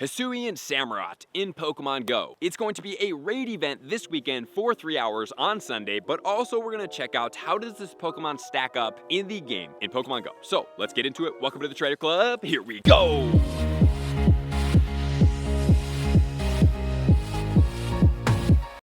Hisuian Samurott in Pokemon Go. It's going to be a raid event this weekend for 3 hours on Sunday, but also we're going to check out how does this Pokemon stack up in the game in Pokemon Go. So let's get into it. Welcome to the Trader Club. Here we go.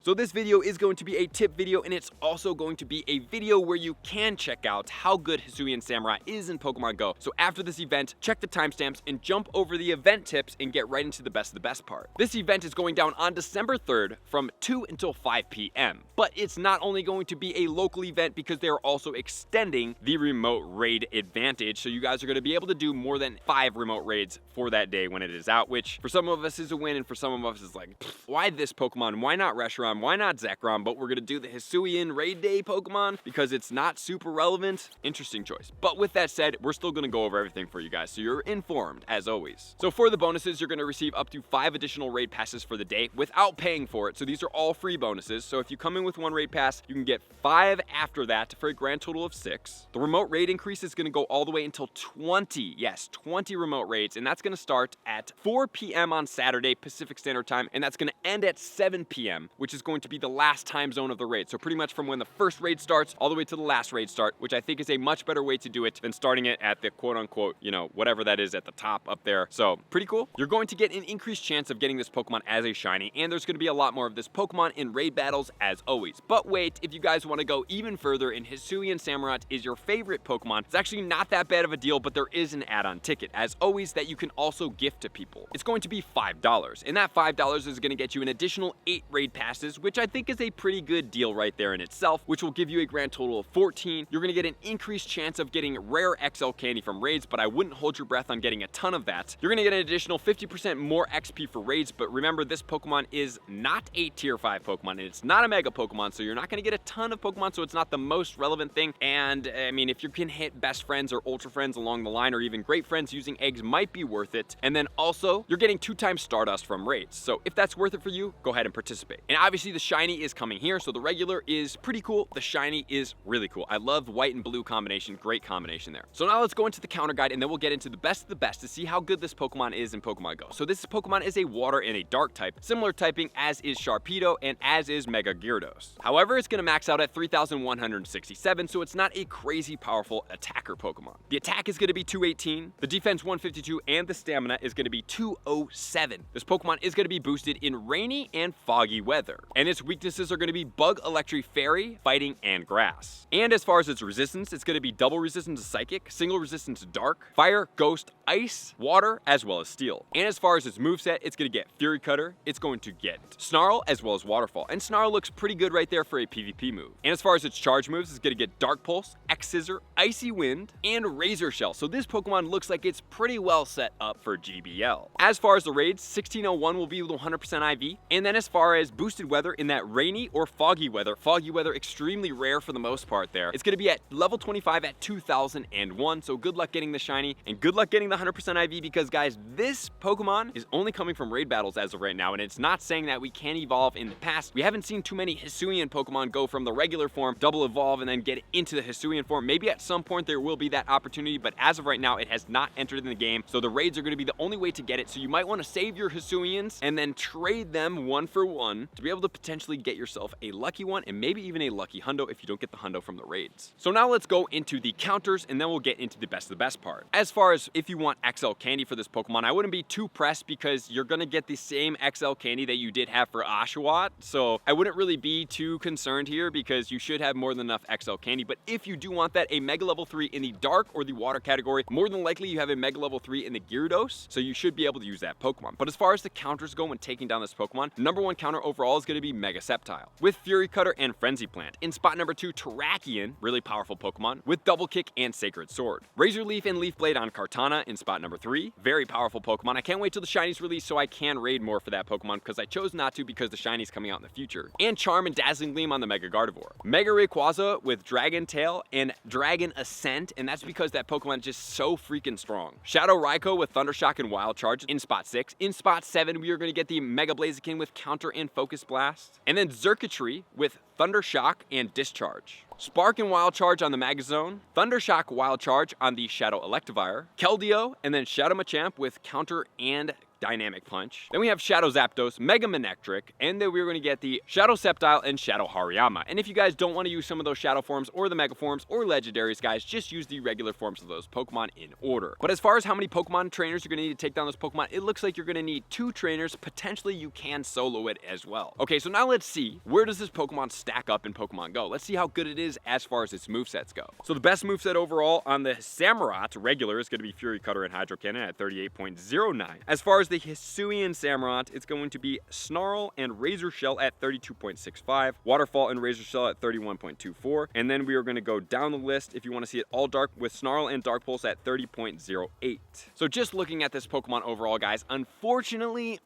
So this video is going to be a tip video, and it's also going to be a video where you can check out how good Hisuian Samurott is in Pokemon Go. So after this event, check the timestamps and jump over the event tips and get right into the best of the best part. This event is going down on December 3rd from 2 until 5 p.m. But it's not only going to be a local event because they're also extending the remote raid advantage. So you guys are going to be able to do more than 5 remote raids for that day when it is out, which for some of us is a win, and for some of us is like, why this Pokemon? Why not Reshiram? Why not Zekrom? But we're gonna do the Hisuian Raid Day Pokemon because it's not super relevant. Interesting choice. But with that said, we're still gonna go over everything for you guys, so you're informed as always. So for the bonuses, you're gonna receive up to 5 additional raid passes for the day without paying for it. So these are all free bonuses. So if you come in with 1 raid pass, you can get 5 after that for a grand total of 6. The remote raid increase is gonna go all the way until 20. Yes, 20 remote raids, and that's gonna start at 4 p.m. on Saturday Pacific Standard Time, and that's gonna end at 7 p.m., which is going to be the last time zone of the raid. So pretty much from when the first raid starts all the way to the last raid start, which I think is a much better way to do it than starting it at the quote unquote, you know, whatever that is at the top up there. So pretty cool. You're going to get an increased chance of getting this Pokemon as a shiny, and there's going to be a lot more of this Pokemon in raid battles as always. But wait, if you guys want to go even further and Hisuian Samurott is your favorite Pokemon, it's actually not that bad of a deal, but there is an add-on ticket as always that you can also gift to people. It's going to be $5, and that $5 is going to get you an additional 8 raid passes, which I think is a pretty good deal right there in itself, which will give you a grand total of 14. You're going to get an increased chance of getting rare XL candy from raids, but I wouldn't hold your breath on getting a ton of that. You're going to get an additional 50% more XP for raids, but remember, this Pokemon is not a tier 5 Pokemon, and it's not a Mega Pokemon, so you're not going to get a ton of Pokemon, so it's not the most relevant thing. And I mean, if you can hit best friends or ultra friends along the line, or even great friends, using eggs might be worth it. And then also, you're getting 2 times Stardust from raids, so if that's worth it for you, go ahead and participate. And obviously the shiny is coming here, so the regular is pretty cool. The shiny is really cool. I love white and blue combination. Great combination there. So now let's go into the counter guide, and then we'll get into the best of the best to see how good this Pokemon is in Pokemon Go. So this Pokemon is a water and a dark type, similar typing as is Sharpedo and as is Mega Gyarados. However, it's going to max out at 3,167, so it's not a crazy powerful attacker Pokemon. The attack is going to be 218, the defense 152, and the stamina is going to be 207. This Pokemon is going to be boosted in rainy and foggy weather, and its weaknesses are going to be Bug, Electric, Fairy, Fighting, and Grass. And as far as its resistance, it's going to be double resistance to Psychic, single resistance to Dark, Fire, Ghost, Ice, Water, as well as Steel. And as far as its moveset, it's going to get Fury Cutter, it's going to get Snarl, as well as Waterfall. And Snarl looks pretty good right there for a PvP move. And as far as its charge moves, it's going to get Dark Pulse, X-Scissor, Icy Wind, and Razor Shell. So this Pokemon looks like it's pretty well set up for GBL. As far as the raids, 1601 will be with 100% IV. And then as far as boosted weather in that rainy or foggy weather extremely rare for the most part there, it's going to be at level 25 at 2001. So good luck getting the shiny, and good luck getting the 100% IV, because guys, this Pokemon is only coming from raid battles as of right now, and it's not saying that we can't evolve in the past. We haven't seen too many Hisuian Pokemon go from the regular form, double evolve, and then get into the Hisuian form. Maybe at some point there will be that opportunity, but as of right now, it has not entered in the game. So the raids are going to be the only way to get it. So you might want to save your Hisuians and then trade them 1 for 1 to be able to potentially get yourself a lucky one, and maybe even a lucky hundo if you don't get the hundo from the raids. So now let's go into the counters, and then we'll get into the best of the best part. As far as if you want XL candy for this Pokemon, I wouldn't be too pressed because you're gonna get the same XL candy that you did have for Oshawott. So I wouldn't really be too concerned here because you should have more than enough XL candy. But if you do want that, a Mega Level 3 in the Dark or the Water category, more than likely you have a Mega Level 3 in the Gyarados, so you should be able to use that Pokemon. But as far as the counters go when taking down this Pokemon, number 1 counter overall is gonna be Mega Sceptile with Fury Cutter and Frenzy Plant. In spot number 2, Terrakion, really powerful Pokemon, with Double Kick and Sacred Sword. Razor Leaf and Leaf Blade on Kartana in spot number 3. Very powerful Pokemon. I can't wait till the shinies release so I can raid more for that Pokemon, because I chose not to because the shiny's coming out in the future. And Charm and Dazzling Gleam on the Mega Gardevoir. Mega Rayquaza with Dragon Tail and Dragon Ascent, and that's because that Pokemon is just so freaking strong. Shadow Raikou with Thundershock and Wild Charge in spot 6. In spot 7, we are going to get the Mega Blaziken with Counter and Focus Blast. And then Xurkitree with Thundershock and Discharge. Spark and Wild Charge on the Magazone, Thundershock Wild Charge on the Shadow Electivire, Keldeo, and then Shadow Machamp with Counter and Dynamic Punch. Then we have Shadow Zapdos, Mega Manectric, and then we're going to get the Shadow Sceptile and Shadow Hariyama. And if you guys don't want to use some of those Shadow forms or the Mega forms or Legendaries, guys, just use the regular forms of those Pokemon in order. But as far as how many Pokemon trainers you're going to need to take down those Pokemon, it looks like you're going to need 2 trainers. Potentially you can solo it as well. Okay, so now let's see, where does this Pokemon stack up in Pokemon Go? Let's see how good it is as far as its movesets go. So the best moveset overall on the Samurott regular is going to be Fury Cutter and Hydro Cannon at 38.09. As far as the Hisuian Samurott, it's going to be Snarl and Razor Shell at 32.65, Waterfall and Razor Shell at 31.24, and then we are going to go down the list if you want to see it all dark with Snarl and Dark Pulse at 30.08. So just looking at this Pokemon overall, guys, unfortunately,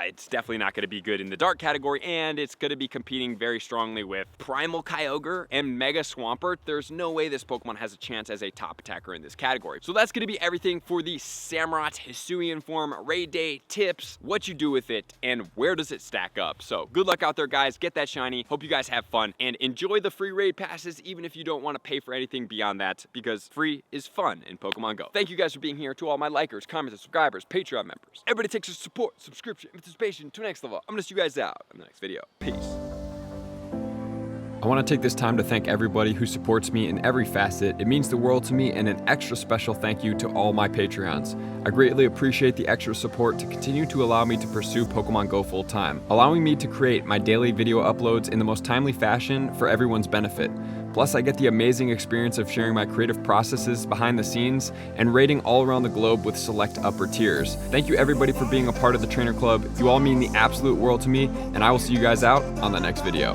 it's definitely not going to be good in the dark category, and it's going to be competing very strongly with Primal Kyogre and Mega Swampert. There's no way this Pokemon has a chance as a top attacker in this category. So that's going to be everything for the Samurott Hisuian form, raid day, tips, what you do with it, and where does it stack up. So good luck out there, guys. Get that shiny. Hope you guys have fun and enjoy the free raid passes, even if you don't want to pay for anything beyond that, because free is fun in Pokemon Go. Thank you guys for being here. To all my likers, commenters, subscribers, Patreon members, everybody takes your support, subscription, participation to the next level. I'm gonna see you guys out in the next video. Peace. I want to take this time to thank everybody who supports me in every facet. It means the world to me, and an extra special thank you to all my Patreons. I greatly appreciate the extra support to continue to allow me to pursue Pokemon Go full time, allowing me to create my daily video uploads in the most timely fashion for everyone's benefit. Plus, I get the amazing experience of sharing my creative processes behind the scenes and raiding all around the globe with select upper tiers. Thank you everybody for being a part of the Trainer Club. You all mean the absolute world to me, and I will see you guys out on the next video.